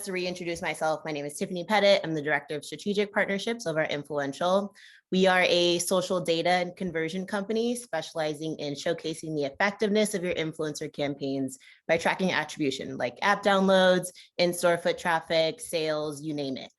to reintroduce myself, my name is Tiffanie Petett. I'm the Director of Strategic Partnerships over at Influential. We are a social data and conversion company specializing in showcasing the effectiveness of your influencer campaigns by tracking attribution like app downloads, in-store foot traffic, sales, you name it.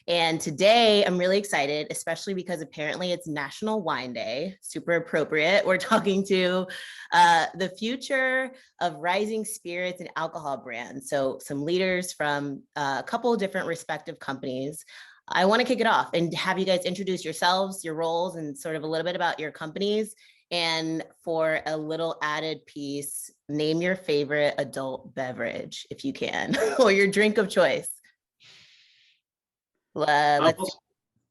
And today I'm really excited, especially because apparently it's National Wine Day, super appropriate. We're talking to the future of rising spirits and alcohol brands. So some leaders from a couple of different respective companies. I want to kick it off and have you guys introduce yourselves, your roles, and sort of a little bit about your companies. And for a little added piece, name your favorite adult beverage if you can, or your drink of choice. Let's see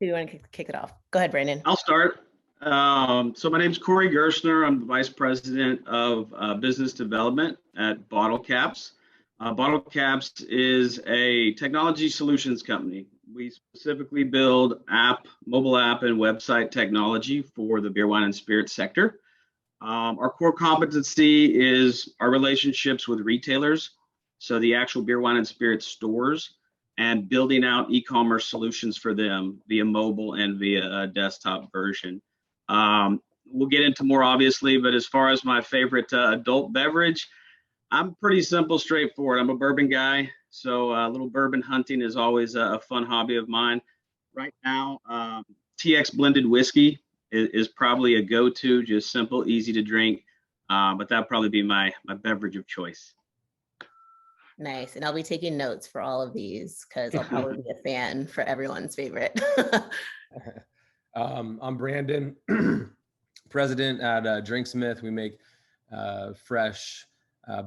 who you want to kick it off. Go ahead, Brandon. I'll start. So my name is Gerstner. I'm the Vice President of Business Development at Bottlecapps. Bottlecapps is a technology solutions company. We specifically build mobile app and website technology for the beer, wine, and spirits sector. Our core competency is our relationships with retailers, so the actual beer, wine, and spirits stores, and building out e-commerce solutions for them via mobile and via a desktop version. We'll get into more obviously, but as far as my favorite adult beverage, I'm pretty simple, straightforward. I'm a bourbon guy, so a little bourbon hunting is always a fun hobby of mine. Right now, TX blended whiskey is probably a go-to, just simple, easy to drink, but that'd probably be my beverage of choice. Nice. And I'll be taking notes for all of these because I'll probably be a fan for everyone's favorite. I'm Brandon, president at DRYNXMYTH. We make fresh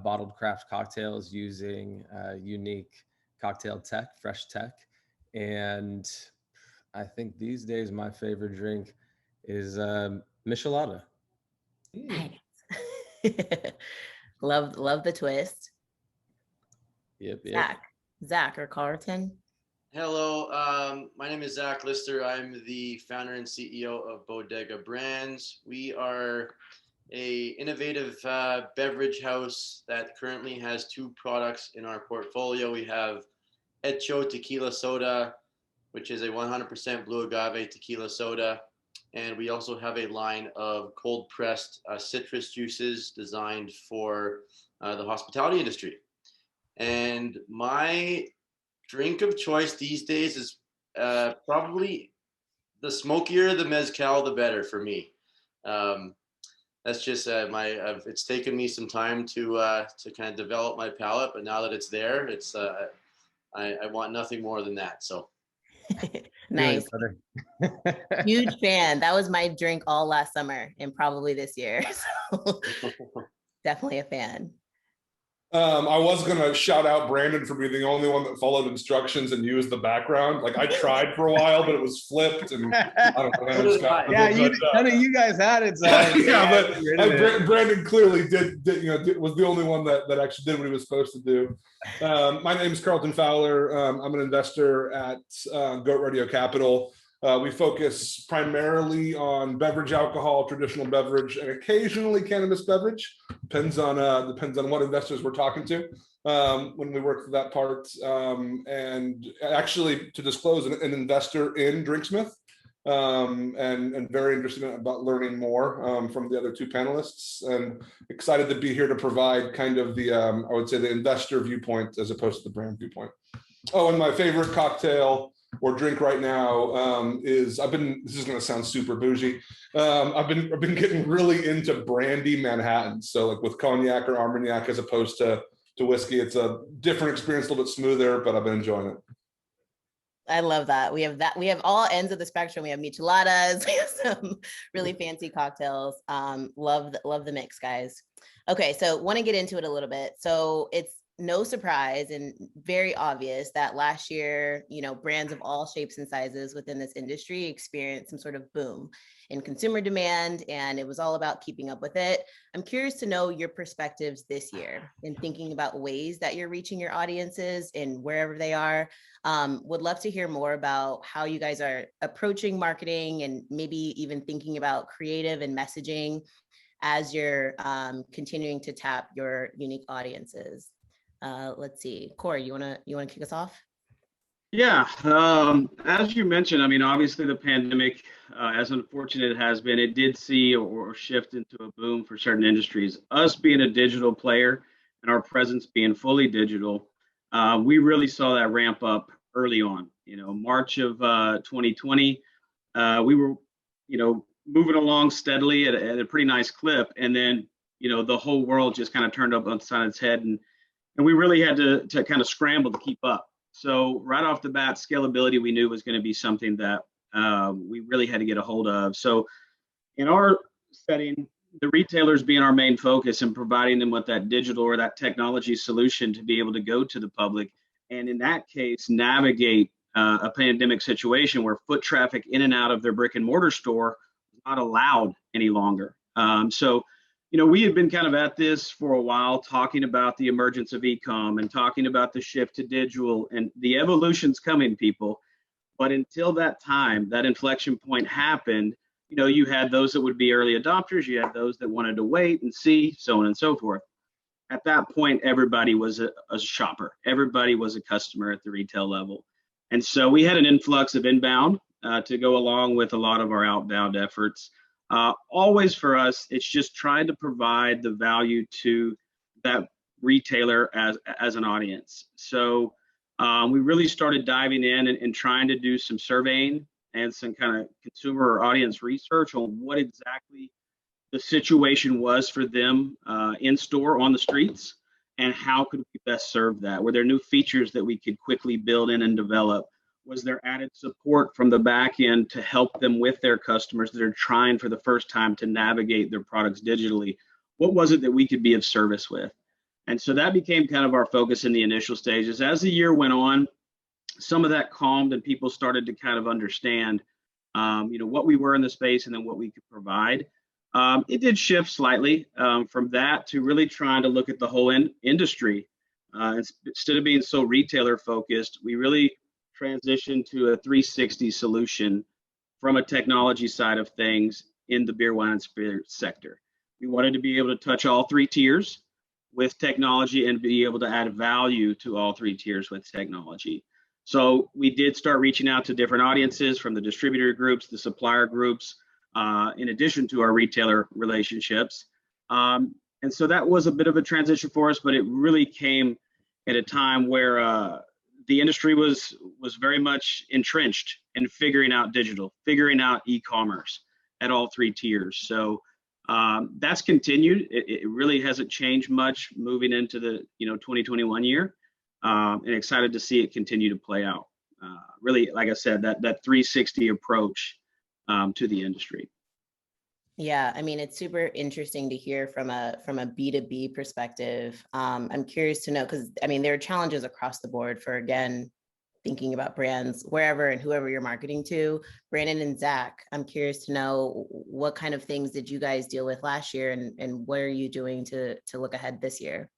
bottled craft cocktails using unique cocktail tech, fresh tech. And I think these days my favorite drink is Michelada. Nice. love the twist. Yep. Zack or Carlton. Hello, my name is Zack Lister. I'm the founder and CEO of Bodega Brands. We are a innovative beverage house that currently has 2 products in our portfolio. We have Hecho Tequila Soda, which is a 100% blue agave tequila soda. And we also have a line of cold pressed citrus juices designed for the hospitality industry. And my drink of choice these days is probably the smokier the mezcal, the better for me. That's just it's taken me some time to kind of develop my palate, but now that it's there, it's I want nothing more than that. So nice. Huge fan. That was my drink all last summer and probably this year. So definitely a fan. I was going to shout out Brandon for being the only one that followed instructions and used the background. Like I tried for a while, but it was flipped. And I don't know. None of you guys had it. So but Brandon clearly was the only one that actually did what he was supposed to do. My name is Carlton Fowler. I'm an investor at Rodeo Capital. We focus primarily on beverage alcohol, traditional beverage, and occasionally cannabis beverage. Depends on what investors we're talking to when we work for that part. And actually, to disclose, an investor in DRYNXMYTH, and very interested about learning more from the other 2 panelists, and excited to be here to provide kind of the I would say the investor viewpoint as opposed to the brand viewpoint. Oh, and my favorite cocktail or drink right now is this is going to sound super bougie. I've been getting really into brandy Manhattan. So like with cognac or Armagnac as opposed to whiskey. It's a different experience, a little bit smoother, but I've been enjoying it. I love that. We have all ends of the spectrum. We have micheladas, we have some really fancy cocktails. Love the mix, guys. Okay, so want to get into it a little bit. So it's no surprise and very obvious that last year, brands of all shapes and sizes within this industry experienced some sort of boom in consumer demand, and it was all about keeping up with it. I'm curious to know your perspectives this year in thinking about ways that you're reaching your audiences and wherever they are. Would love to hear more about how you guys are approaching marketing and maybe even thinking about creative and messaging as you're continuing to tap your unique audiences. Let's see, Corey, you wanna kick us off? Yeah, as you mentioned, I mean, obviously the pandemic, as unfortunate it has been, it did see or shift into a boom for certain industries. Us being a digital player and our presence being fully digital, we really saw that ramp up early on. You know, March of 2020, we were, moving along steadily at a pretty nice clip, and then, the whole world just kind of turned up on its head, and we really had to kind of scramble to keep up. So right off the bat, scalability we knew was going to be something that we really had to get a hold of. So in our setting, the retailers being our main focus and providing them with that digital or that technology solution to be able to go to the public, and in that case, navigate a pandemic situation where foot traffic in and out of their brick and mortar store was not allowed any longer. We had been kind of at this for a while, talking about the emergence of e-com and talking about the shift to digital, and the evolution's coming, people. But until that time, that inflection point happened, you had those that would be early adopters, you had those that wanted to wait and see, so on and so forth. At that point, everybody was a shopper. Everybody was a customer at the retail level. And so we had an influx of inbound to go along with a lot of our outbound efforts. Always for us, it's just trying to provide the value to that retailer as an audience. So we really started diving in and trying to do some surveying and some kind of consumer or audience research on what exactly the situation was for them in store on the streets, and how could we best serve that? Were there new features that we could quickly build in and develop? Was there added support from the back end to help them with their customers that are trying for the first time to navigate their products digitally? What was it that we could be of service with? And so that became kind of our focus in the initial stages. As the year went on, some of that calmed and people started to kind of understand, what we were in the space and then what we could provide. It did shift slightly from that to really trying to look at the whole industry. Instead of being so retailer focused, we really transition to a 360 solution from a technology side of things in the beer, wine, and spirit sector. We wanted to be able to touch all three tiers with technology and be able to add value to all three tiers with technology. So we did start reaching out to different audiences, from the distributor groups, the supplier groups, in addition to our retailer relationships. And so that was a bit of a transition for us, but it really came at a time where the industry was very much entrenched in figuring out digital, figuring out e-commerce at all three tiers. So that's continued. It really hasn't changed much moving into the 2021 year, and excited to see it continue to play out. Really, like I said, that 360 approach to the industry. Yeah, I mean, it's super interesting to hear from a B2B perspective. I'm curious to know, because I mean, there are challenges across the board for, again, thinking about brands wherever and whoever you're marketing to. Brandon and Zack, I'm curious to know, what kind of things did you guys deal with last year, and what are you doing to look ahead this year?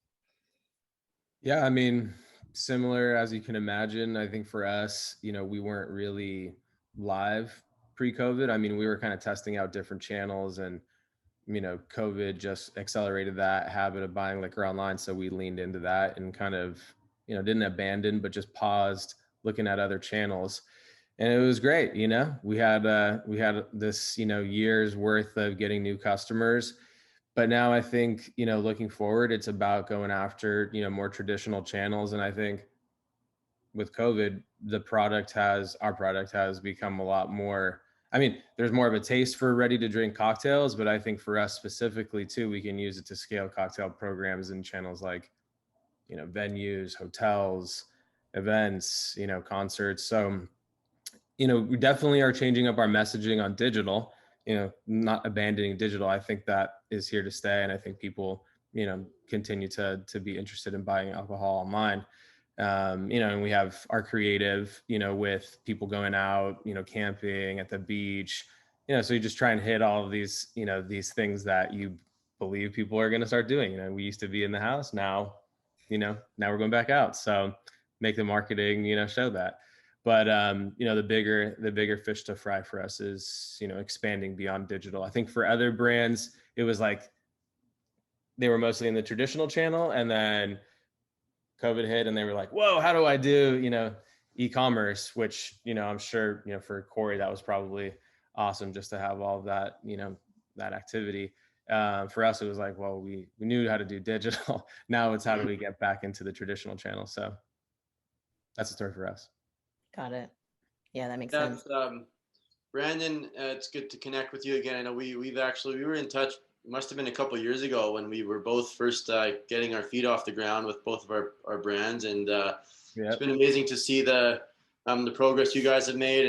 Yeah, I mean, similar as you can imagine. I think for us, we weren't really live pre-COVID. I mean, we were kind of testing out different channels, and COVID just accelerated that habit of buying liquor online. So we leaned into that and kind of, didn't abandon, but just paused looking at other channels. And it was great. We had this, year's worth of getting new customers. But now I think, looking forward, it's about going after, more traditional channels. And I think with COVID, our product has become a lot more, I mean, there's more of a taste for ready to drink cocktails, but I think for us specifically too, we can use it to scale cocktail programs in channels like, venues, hotels, events, concerts. So, we definitely are changing up our messaging on digital, not abandoning digital. I think that is here to stay. And I think people, continue to be interested in buying alcohol online. And we have our creative, with people going out, camping at the beach, so you just try and hit all of these, these things that you believe people are going to start doing. We used to be in the house. Now we're going back out. So make the marketing, show that. But, the bigger fish to fry for us is, expanding beyond digital. I think for other brands, it was like they were mostly in the traditional channel, and then COVID hit and they were like, whoa, how do I do, e-commerce, which, I'm sure, for Corey, that was probably awesome just to have all of that, that activity. For us, it was like, well, we knew how to do digital. Now it's how do we get back into the traditional channel? So that's a story for us. Got it. Yeah, that makes sense. Brandon, it's good to connect with you again. I know we were in touch. It must have been a couple of years ago when we were both first getting our feet off the ground with both of our brands, and it's been amazing to see the progress you guys have made,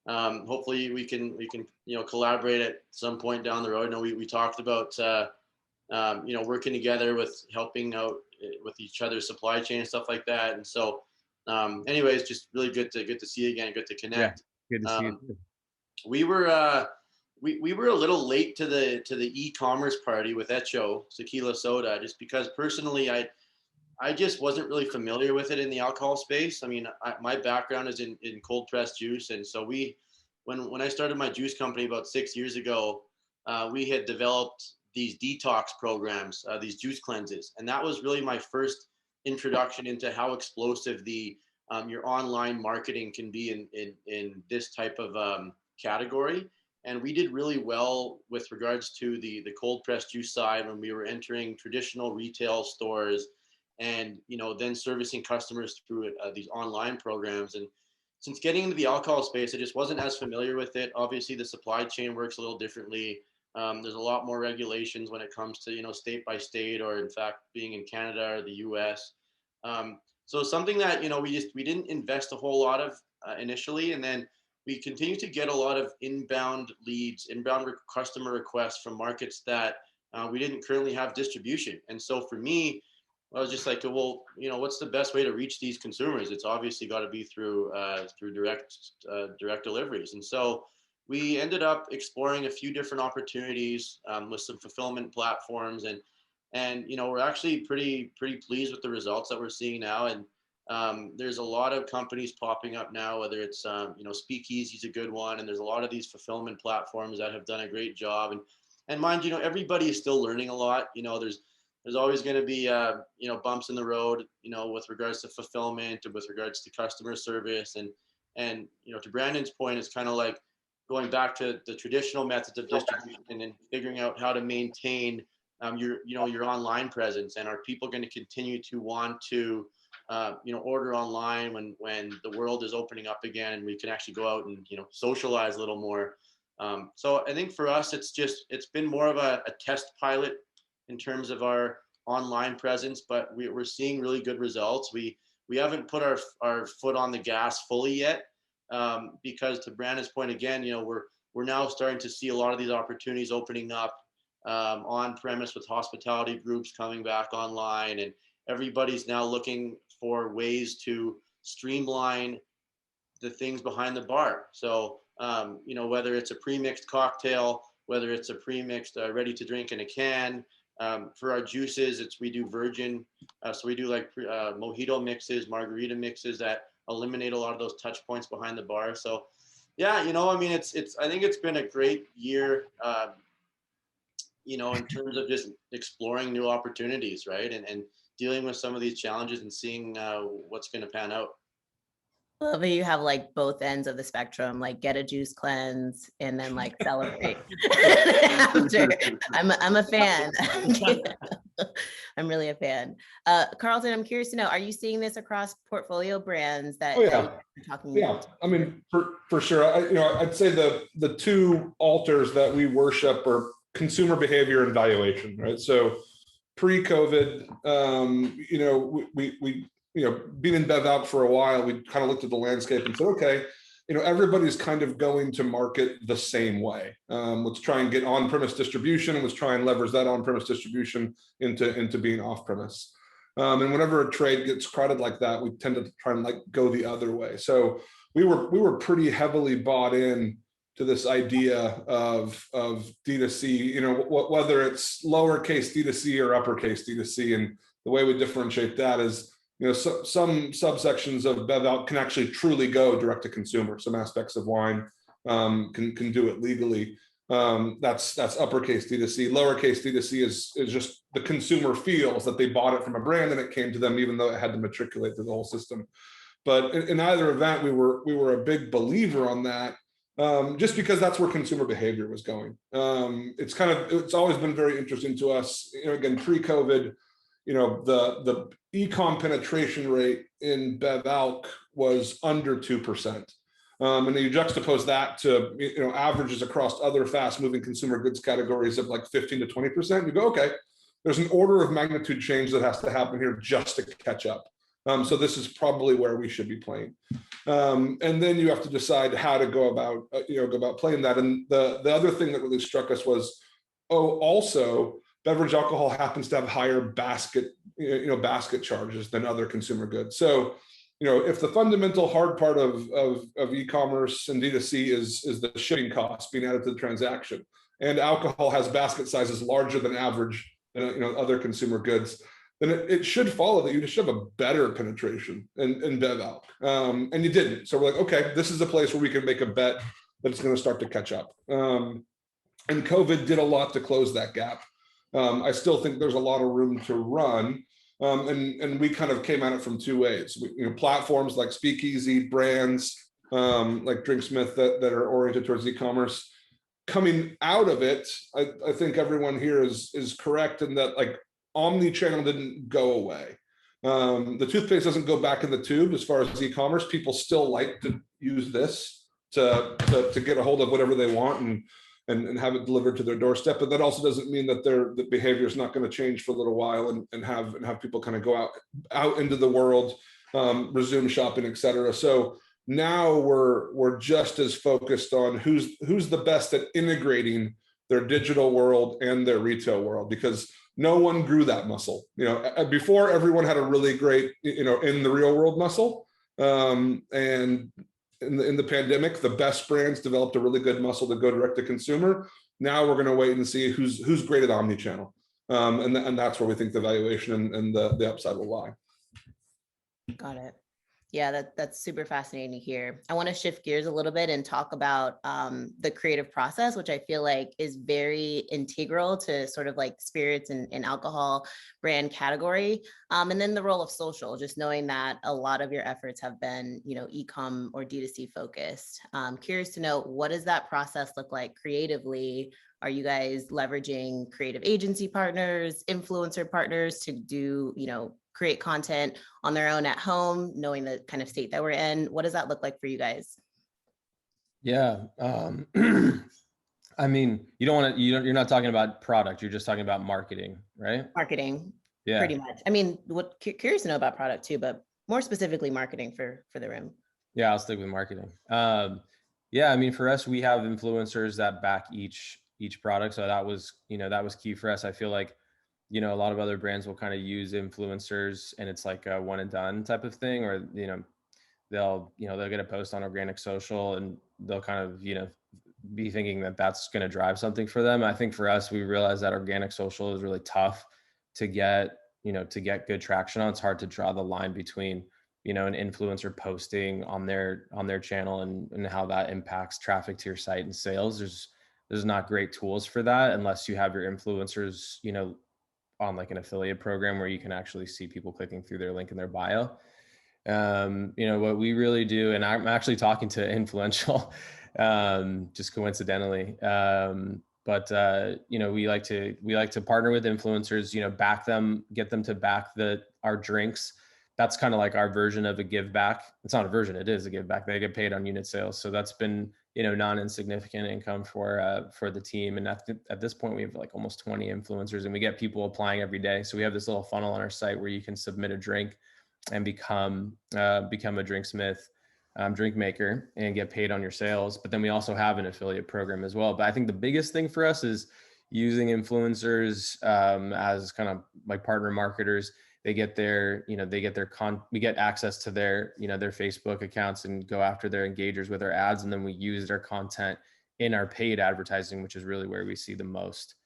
and hopefully we can collaborate at some point down the road. I know we talked about working together with helping out with each other's supply chain and stuff like that, and so anyways, just really good to see you again, good to connect. Yeah, good to see you too. We were we were a little late to the e-commerce party with Echo Tequila Soda, just because personally I just wasn't really familiar with it in the alcohol space. I mean, my background is in cold pressed juice, and so when I started my juice company about 6 years ago, we had developed these detox programs, these juice cleanses, and that was really my first introduction into how explosive your online marketing can be in this type of category. And we did really well with regards to the cold pressed juice side when we were entering traditional retail stores, and then servicing customers through these online programs. And since getting into the alcohol space, I just wasn't as familiar with it. Obviously, the supply chain works a little differently. There's a lot more regulations when it comes to state by state, or in fact being in Canada or the US. So something that we didn't invest a whole lot of initially, and then we continue to get a lot of inbound leads, inbound customer requests from markets that we didn't currently have distribution. And so for me, I was just like, well, what's the best way to reach these consumers? It's obviously got to be through direct deliveries. And so we ended up exploring a few different opportunities with some fulfillment platforms, and we're actually pretty pleased with the results that we're seeing now. And there's a lot of companies popping up now, whether it's Speakeasy is a good one, and there's a lot of these fulfillment platforms that have done a great job. And mind you, everybody is still learning a lot. There's always going to be bumps in the road, with regards to fulfillment and with regards to customer service, and to Brandon's point, it's kind of like going back to the traditional methods of distribution and figuring out how to maintain your online presence. And are people going to continue to want to order online when the world is opening up again and we can actually go out and socialize a little more? So I think for us, it's been more of a test pilot in terms of our online presence, but we're seeing really good results. We haven't put our foot on the gas fully yet, because to Brandon's point again, we're now starting to see a lot of these opportunities opening up on premise, with hospitality groups coming back online, and everybody's now looking for ways to streamline the things behind the bar. So whether it's a pre-mixed cocktail, whether it's a pre-mixed ready to drink in a can. For our juices, we do virgin, so we do like mojito mixes, margarita mixes that eliminate a lot of those touch points behind the bar. So yeah, I think it's been a great year, in terms of just exploring new opportunities, right, and dealing with some of these challenges and seeing what's going to pan out. I love how you have like both ends of the spectrum, like get a juice cleanse and then like celebrate after. I'm a fan. I'm really a fan. Carlton, I'm curious to know, are you seeing this across portfolio brands that you're talking about? I mean, for sure. I'd say the two altars that we worship are consumer behavior and valuation, right? So pre-COVID, we being in Bev out for a while, we kind of looked at the landscape and said, okay, everybody's kind of going to market the same way. Let's try and get on-premise distribution, and let's try and leverage that on-premise distribution into being off-premise. And whenever a trade gets crowded like that, we tend to try and go the other way. So we were pretty heavily bought in to this idea of D2C, whether it's lowercase D2C or uppercase D2C. And the way we differentiate that is, some subsections of Bev out can actually truly go direct to consumer. Some aspects of wine can do it legally. That's uppercase D2C. Lowercase D2C is just the consumer feels that they bought it from a brand and it came to them, even though it had to matriculate through the whole system. But in either event, we were a big believer on that, just because that's where consumer behavior was going. It's always been very interesting to us. Again, pre-COVID, the e-com penetration rate in Bev Alc was under 2%. And then you juxtapose that to averages across other fast-moving consumer goods categories of like 15 to 20%. You go, okay, there's an order of magnitude change that has to happen here just to catch up. So this is probably where we should be playing. And then you have to decide how to go about playing that. And the other thing that really struck us was, also beverage alcohol happens to have higher basket charges than other consumer goods. So, if the fundamental hard part of e-commerce and D2C is the shipping cost being added to the transaction, and alcohol has basket sizes larger than average than other consumer goods, then it should follow that you should have a better penetration in Bev Alc. And you didn't. So we're like, okay, this is a place where we can make a bet that it's going to start to catch up. And COVID did a lot to close that gap. I still think there's a lot of room to run. And we kind of came at it from two ways. Platforms like Speakeasy, brands like DRYNXMYTH that are oriented towards e-commerce. Coming out of it, I think everyone here is correct in that, like, omni-channel didn't go away. The toothpaste doesn't go back in the tube as far as e-commerce. People still like to use this to get a hold of whatever they want and have it delivered to their doorstep. But that also doesn't mean that the behavior is not going to change for a little while and have people kind of go out into the world, resume shopping, et cetera. So now we're just as focused on who's the best at integrating their digital world and their retail world, because no one grew that muscle. Before, everyone had a really great, in the real world muscle. And in the pandemic, the best brands developed a really good muscle to go direct to consumer. Now we're going to wait and see who's great at omni-channel. And that's where we think the valuation and the upside will lie. Got it. Yeah, that's super fascinating to hear. I want to shift gears a little bit and talk about the creative process, which I feel like is very integral to sort of like spirits and alcohol brand category. And then the role of social, just knowing that a lot of your efforts have been, e-com or D2C focused. Curious to know, what does that process look like creatively? Are you guys leveraging creative agency partners, influencer partners to do, create content on their own at home, knowing the kind of state that we're in? What does that look like for you guys? Yeah. I mean, you're not talking about product. You're just talking about marketing, right? Marketing. Yeah. Pretty much. I mean, curious to know about product too, but more specifically marketing for the room. Yeah, I'll stick with marketing. Yeah, I mean, for us, we have influencers that back each product. So that was key for us. I feel like, a lot of other brands will kind of use influencers and it's like a one and done type of thing, or, they'll get a post on organic social and they'll kind of, be thinking that that's going to drive something for them. I think for us, we realized that organic social is really tough to get good traction on. It's hard to draw the line between, an influencer posting on their channel and how that impacts traffic to your site and sales. There's not great tools for that unless you have your influencers, on like an affiliate program where you can actually see people clicking through their link in their bio. What we really do, and I'm actually talking to influential, just coincidentally, but we like to partner with influencers, back them, get them to back our drinks. That's kind of like our version of a give back. It's not a version, it is a give back. They get paid on unit sales. So that's been, non-insignificant income for the team. And at this point, we have like almost 20 influencers and we get people applying every day. So we have this little funnel on our site where you can submit a drink and become a DRYNXMYTH drink maker and get paid on your sales. But then we also have an affiliate program as well. But I think the biggest thing for us is using influencers as kind of like partner marketers. We get access to their Facebook accounts and go after their engagers with our ads. And then we use their content in our paid advertising, which is really where we see the most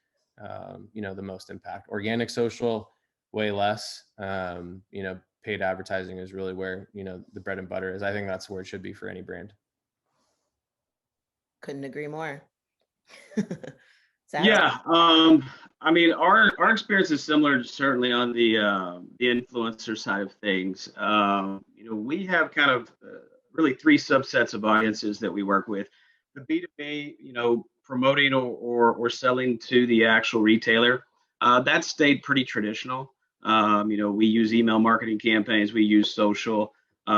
impact. Organic social, way less. Paid advertising is really where, the bread and butter is. I think that's where it should be for any brand. Couldn't agree more. Zack? Yeah. I mean, our experience is similar, certainly on the influencer side of things. we have kind of really three subsets of audiences that we work with. The B2B, promoting or selling to the actual retailer, that stayed pretty traditional. We use email marketing campaigns, we use social,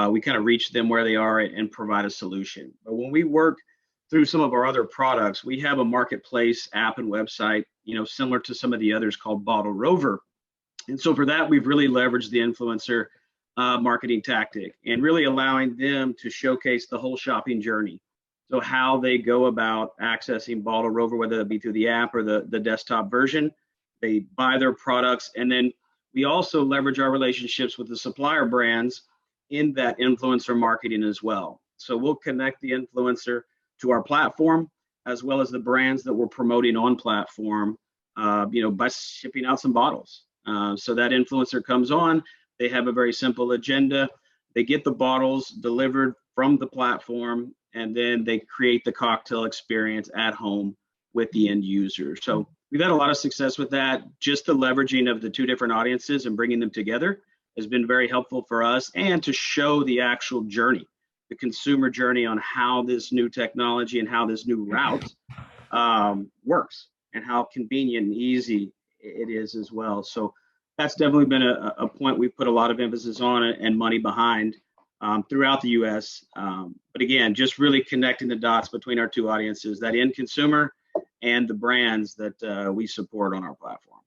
we kind of reach them where they are and provide a solution. But when we work through some of our other products, we have a marketplace app and website, similar to some of the others called Bottle Rover. And so for that, we've really leveraged the influencer marketing tactic and really allowing them to showcase the whole shopping journey. So how they go about accessing Bottle Rover, whether it be through the app or the desktop version, they buy their products. And then we also leverage our relationships with the supplier brands in that influencer marketing as well. So we'll connect the influencer to our platform, as well as the brands that we're promoting on platform, by shipping out some bottles. So that influencer comes on, they have a very simple agenda. They get the bottles delivered from the platform, and then they create the cocktail experience at home with the end user. So we've had a lot of success with that. Just the leveraging of the two different audiences and bringing them together has been very helpful for us, and to show the actual journey, the consumer journey on how this new technology and how this new route works and how convenient and easy it is as well. So that's definitely been a point we've put a lot of emphasis on and money behind throughout the US. But again, just really connecting the dots between our two audiences, that end consumer and the brands that we support on our platform.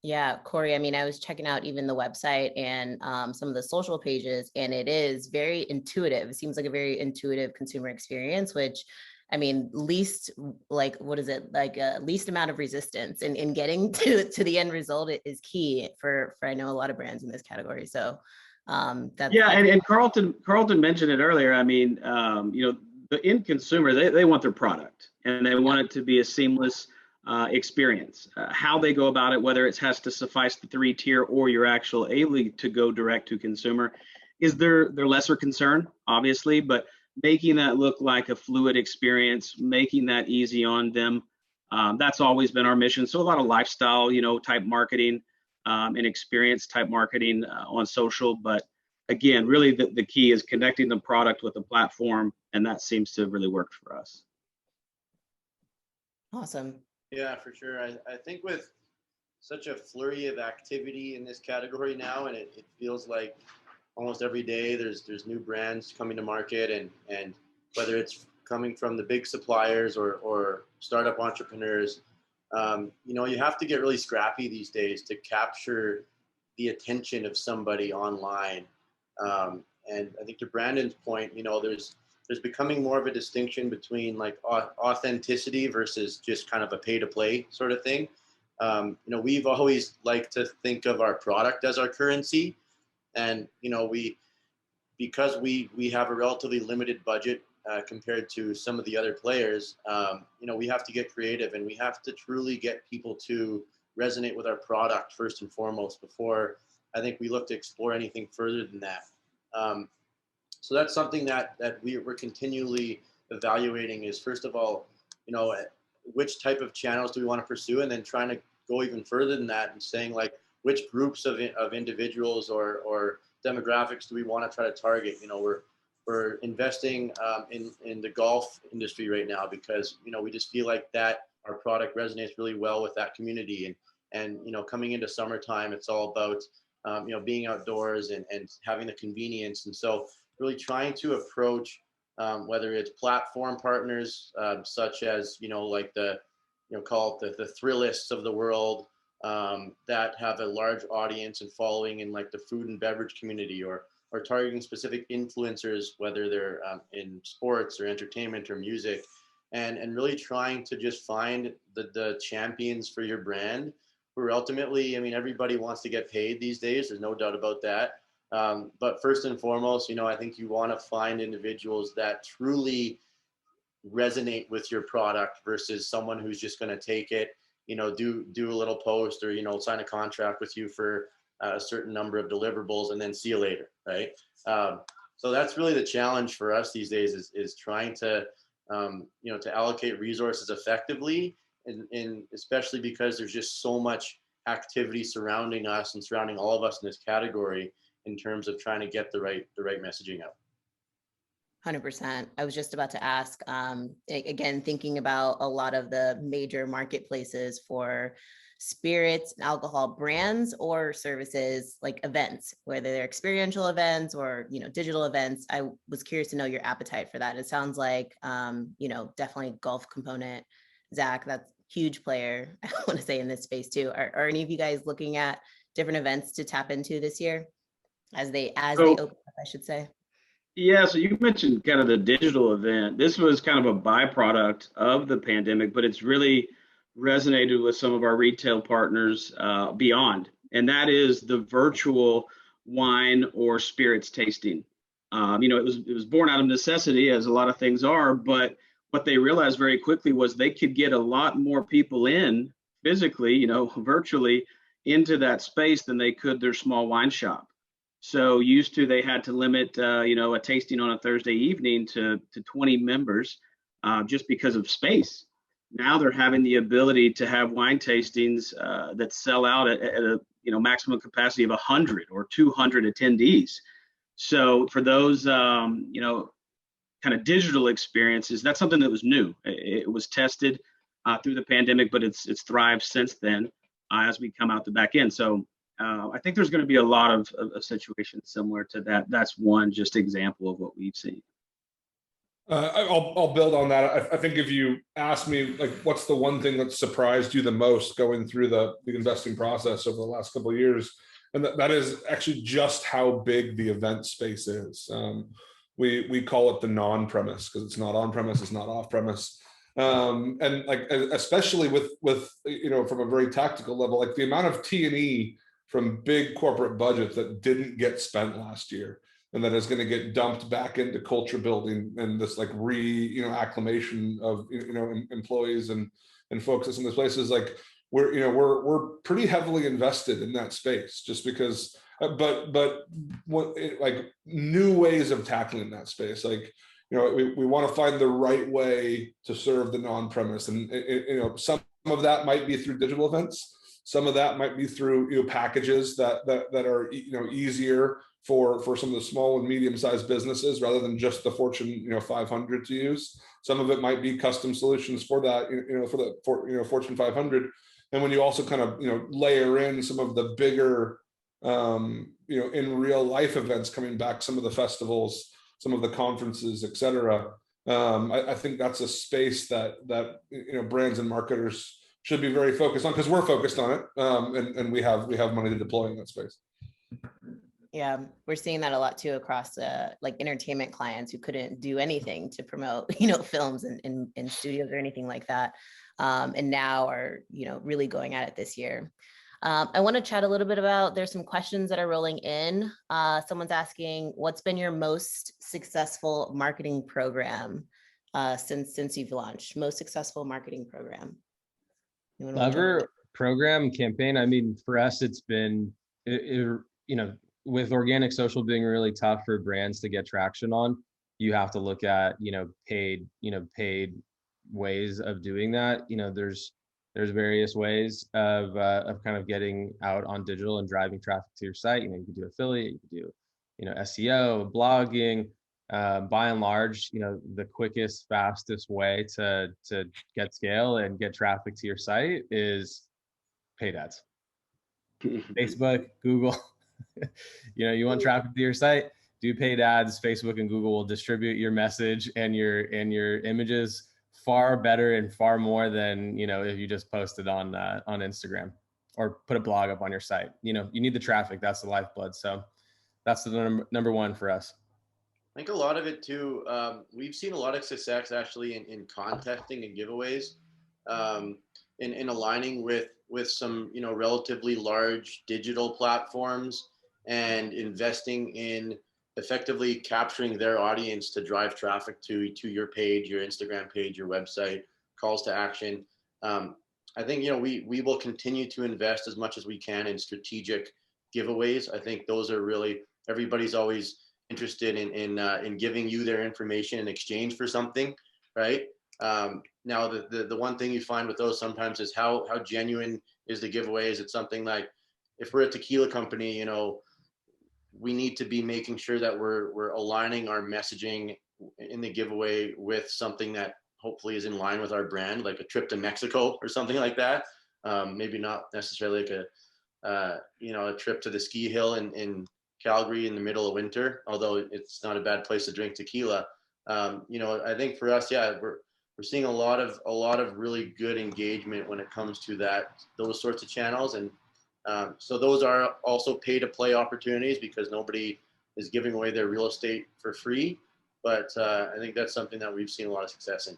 Yeah, Corey, I was checking out even the website and some of the social pages, and it is very intuitive. It seems like a very intuitive consumer experience, which, least amount of resistance in getting to the end result is key for I know a lot of brands in this category. So that's and Carlton mentioned it earlier. The end consumer, they want their product, and they want it to be a seamless experience. How they go about it, whether it has to suffice the 3-tier or you're actually able to go direct to consumer, is their lesser concern, obviously, but making that look like a fluid experience, making that easy on them, that's always been our mission. So a lot of lifestyle, type marketing and experience type marketing on social. But again, really the key is connecting the product with the platform, and that seems to have really worked for us. Awesome. Yeah, for sure. I think with such a flurry of activity in this category now, and it feels like almost every day there's new brands coming to market, and whether it's coming from the big suppliers or startup entrepreneurs, you have to get really scrappy these days to capture the attention of somebody online. And I think to Brandon's point, there's becoming more of a distinction between like authenticity versus just kind of a pay to play sort of thing. We've always liked to think of our product as our currency, and because we have a relatively limited budget compared to some of the other players, we have to get creative, and we have to truly get people to resonate with our product first and foremost before I think we look to explore anything further than that. So that's something that we're continually evaluating is, first of all, which type of channels do we want to pursue, and then trying to go even further than that and saying like which groups of individuals or demographics do we want to try to target. We're investing in the golf industry right now because we just feel like that our product resonates really well with that community, and coming into summertime, it's all about being outdoors and having the convenience. And so really trying to approach whether it's platform partners such as like call it the Thrillists of the world that have a large audience and following in like the food and beverage community, or targeting specific influencers, whether they're in sports or entertainment or music, and really trying to just find the champions for your brand, who are ultimately, everybody wants to get paid these days, there's no doubt about that. But first and foremost, I think you want to find individuals that truly resonate with your product versus someone who's just going to take it, do a little post or, sign a contract with you for a certain number of deliverables and then see you later, right? So that's really the challenge for us these days is trying to, to allocate resources effectively, and especially because there's just so much activity surrounding us and surrounding all of us in this category. in terms of trying to get the right messaging out. 100%. I was just about to ask, again, thinking about a lot of the major marketplaces for spirits and alcohol brands or services like events, whether they're experiential events or, digital events. I was curious to know your appetite for that. It sounds like, definitely golf component. Zack, that's huge player, I want to say, in this space too. Are any of you guys looking at different events to tap into this year as they open up, I should say? Yeah, so you mentioned kind of the digital event. This was kind of a byproduct of the pandemic, but it's really resonated with some of our retail partners beyond, and that is the virtual wine or spirits tasting. It was born out of necessity, as a lot of things are, but what they realized very quickly was they could get a lot more people in physically, virtually, into that space than they could their small wine shop. So used to, they had to limit, a tasting on a Thursday evening to 20 members just because of space. Now they're having the ability to have wine tastings that sell out at a maximum capacity of 100 or 200 attendees. So for those kind of digital experiences, that's something that was new. It was tested through the pandemic, but it's thrived since then as we come out the back end. So I think there's going to be a lot of situations similar to that. That's one just example of what we've seen. I'll build on that. I think if you ask me, like, what's the one thing that surprised you the most going through the investing process over the last couple of years, and that is actually just how big the event space is. We call it the non-premise because it's not on-premise, it's not off-premise. And like, especially with from a very tactical level, like the amount of T&E from big corporate budgets that didn't get spent last year and that is going to get dumped back into culture building and this like acclimation of employees and folks at some of these places. Like we're pretty heavily invested in that space just because but what like new ways of tackling that space, like we want to find the right way to serve the non-premise, and some of that might be through digital events. Some of that might be through packages that are easier for some of the small and medium-sized businesses rather than just the Fortune 500 to use. Some of it might be custom solutions for that for Fortune 500. And when you also kind of layer in some of the bigger in real life events coming back, some of the festivals, some of the conferences, et cetera, I think that's a space that brands and marketers should be very focused on, because we're focused on it, and we have money to deploy in that space. Yeah, we're seeing that a lot too across like entertainment clients who couldn't do anything to promote films in studios or anything like that, and now are really going at it this year. I want to chat a little bit about, there's some questions that are rolling in. Someone's asking, what's been your most successful marketing program since you've launched? Most successful marketing program? Lever program campaign. I mean, for us, it's been, with organic social being really tough for brands to get traction on, you have to look at, paid ways of doing that. There's various ways of kind of getting out on digital and driving traffic to your site. You can do affiliate, you can do, SEO, blogging. By and large, the quickest, fastest way to get scale and get traffic to your site is paid ads. Facebook, Google. You want traffic to your site, do paid ads. Facebook and Google will distribute your message and your images far better and far more than if you just posted on Instagram or put a blog up on your site. You need the traffic. That's the lifeblood. So that's the number one for us. I think a lot of it too, we've seen a lot of success actually in contesting and giveaways, in aligning with some relatively large digital platforms and investing in effectively capturing their audience to drive traffic to your page, your Instagram page, your website, calls to action. I think we will continue to invest as much as we can in strategic giveaways. I think those are really, everybody's always interested in giving you their information in exchange for something, right? Now the one thing you find with those sometimes is how genuine is the giveaway. Is it something like, if we're a tequila company, we need to be making sure that we're aligning our messaging in the giveaway with something that hopefully is in line with our brand, like a trip to Mexico or something like that. Maybe not necessarily like a trip to the ski hill in Calgary in the middle of winter, although it's not a bad place to drink tequila. I think for us, yeah, we're seeing a lot of really good engagement when it comes to those sorts of channels. And so those are also pay to play opportunities because nobody is giving away their real estate for free. But I think that's something that we've seen a lot of success in.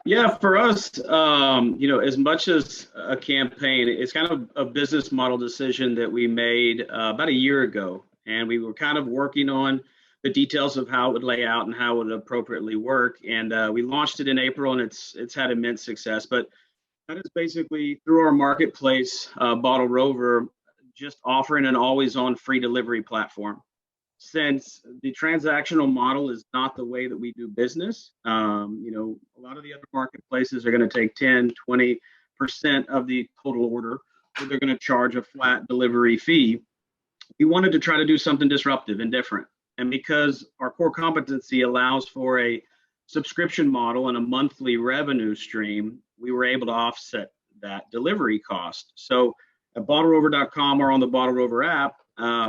Yeah, for us, as much as a campaign, it's kind of a business model decision that we made about a year ago. And we were kind of working on the details of how it would lay out and how it would appropriately work. And we launched it in April, and it's had immense success. But that is basically through our marketplace, Bottle Rover, just offering an always-on free delivery platform. Since the transactional model is not the way that we do business, a lot of the other marketplaces are going to take 10, 20% of the total order, or they're going to charge a flat delivery fee. We wanted to try to do something disruptive and different. And because our core competency allows for a subscription model and a monthly revenue stream, we were able to offset that delivery cost. So at bottlerover.com or on the Bottle Rover app,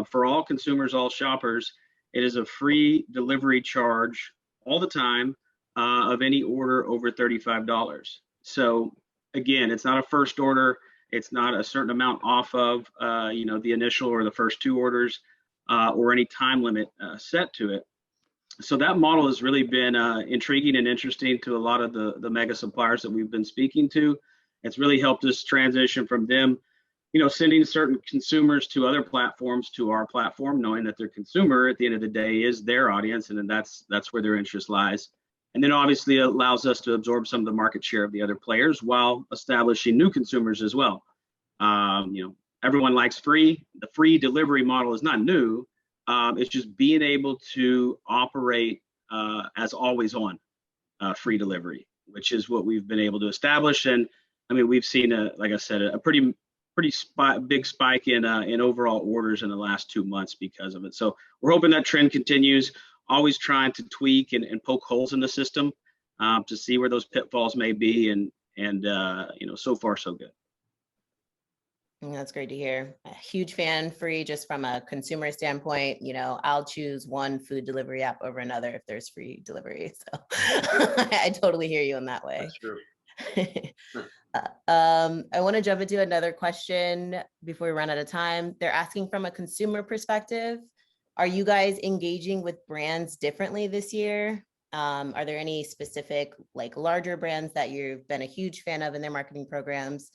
for all consumers, all shoppers, it is a free delivery charge all the time of any order over $35. So again, it's not a first order. It's not a certain amount off of the initial or the first two orders or any time limit set to it. So that model has really been intriguing and interesting to a lot of the mega suppliers that we've been speaking to. It's really helped us transition from them sending certain consumers to other platforms to our platform, knowing that their consumer at the end of the day is their audience, and then that's where their interest lies. And then obviously it allows us to absorb some of the market share of the other players while establishing new consumers as well. Everyone likes free. The free delivery model is not new. It's just being able to operate as always on free delivery, which is what we've been able to establish. And I mean, we've seen like I said, a pretty big spike in overall orders in the last 2 months because of it. So we're hoping that trend continues, always trying to tweak and poke holes in the system to see where those pitfalls may be. And so far, so good. That's great to hear. A huge fan free, just from a consumer standpoint. I'll choose one food delivery app over another if there's free delivery. So I totally hear you in that way. That's true. I want to jump into another question before we run out of time. They're asking from a consumer perspective, are you guys engaging with brands differently this year? Are there any specific larger brands that you've been a huge fan of in their marketing programs,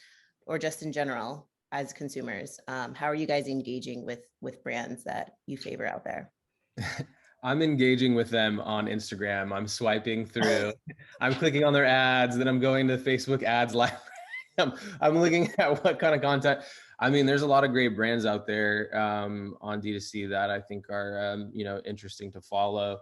or just in general as consumers? How are you guys engaging with brands that you favor out there? I'm engaging with them on Instagram. I'm swiping through, I'm clicking on their ads, then I'm going to Facebook ads live. I'm looking at what kind of content. I mean, there's a lot of great brands out there on D2C that I think are, interesting to follow.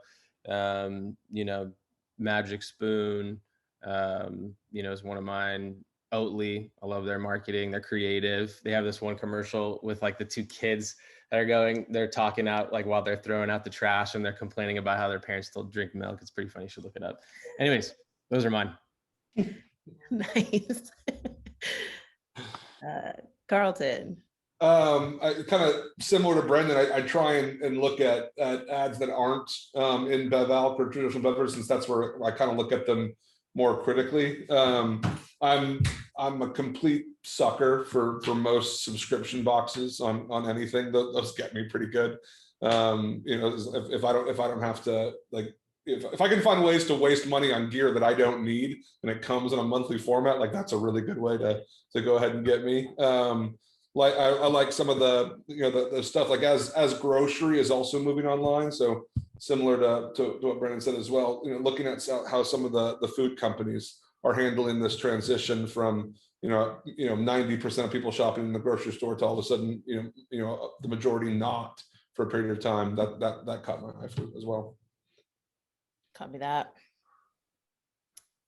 Magic Spoon, is one of mine. Oatly, I love their marketing. They're creative. They have this one commercial with the two kids that are they're talking out while they're throwing out the trash, and they're complaining about how their parents still drink milk. It's pretty funny. You should look it up. Anyways, those are mine. Nice. Carlton. I kind of similar to Brendan. I try and look at ads that aren't in BevAlc or traditional beverage, since that's where I kind of look at them more critically. I'm a complete sucker for most subscription boxes on anything. Those get me pretty good. If I don't have to if I can find ways to waste money on gear that I don't need and it comes in a monthly format, that's a really good way to go ahead and get me. I like some of the stuff as grocery is also moving online. So similar to what Brendan said as well, looking at how some of the food companies are handling this transition from 90% of people shopping in the grocery store to all of a sudden the majority not for a period of time. That caught my eye as well. Copy that.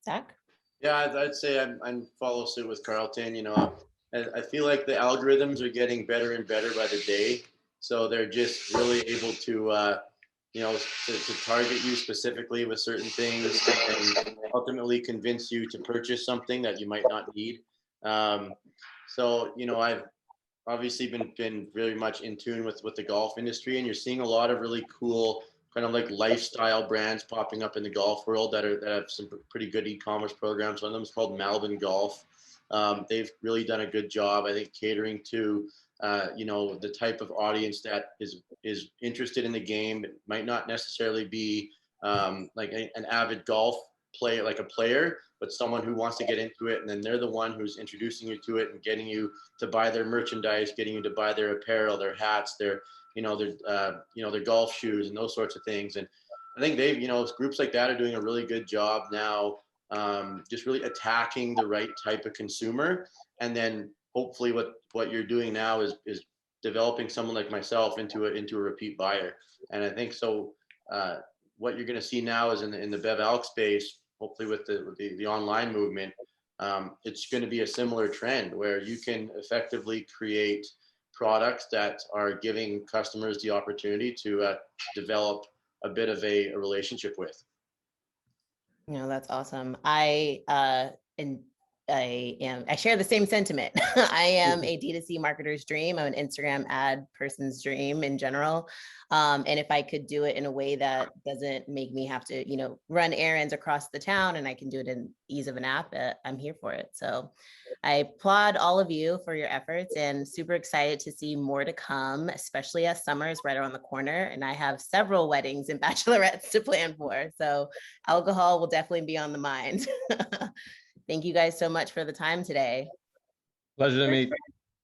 Zach? Yeah, I'd say I'm follow suit with Carlton. I feel like the algorithms are getting better and better by the day. So they're just really able to, you know, to target you specifically with certain things and ultimately convince you to purchase something that you might not need. So, you know, I've obviously been very much in tune with the golf industry, and you're seeing a lot of really cool kind of like lifestyle brands popping up in the golf world that have some pretty good e-commerce programs. One of them is called Malvin Golf. They've really done a good job, I think, catering to you know, the type of audience that is interested in the game. It might not necessarily be like an avid golf player, like a player, but someone who wants to get into it, and then they're the one who's introducing you to it and getting you to buy their merchandise, getting you to buy their apparel, their hats, their you know their golf shoes and those sorts of things. And I think they've, you know, groups like that are doing a really good job now, just really attacking the right type of consumer. And then hopefully what you're doing now is developing someone like myself into a repeat buyer. And I think so what you're going to see now is in the Bev Alc space, hopefully with the online movement, it's going to be a similar trend where you can effectively create products that are giving customers the opportunity to develop a bit of a relationship with. You know, that's awesome. I share the same sentiment. I am a D2C marketer's dream. I'm an Instagram ad person's dream in general. And if I could do it in a way that doesn't make me have to, you know, run errands across the town, and I can do it in ease of an app, I'm here for it. So I applaud all of you for your efforts, and super excited to see more to come, especially as summer is right around the corner. And I have several weddings and bachelorettes to plan for. So alcohol will definitely be on the mind. Thank you guys so much for the time today. Pleasure to meet.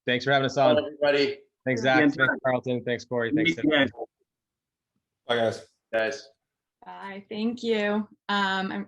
Thanks for having us on. Bye, everybody. Thanks, Zach. Thanks, Carlton. Thanks, Corey. Thanks, Tiffanie. Bye, guys. Guys. Bye. Thank you. I'm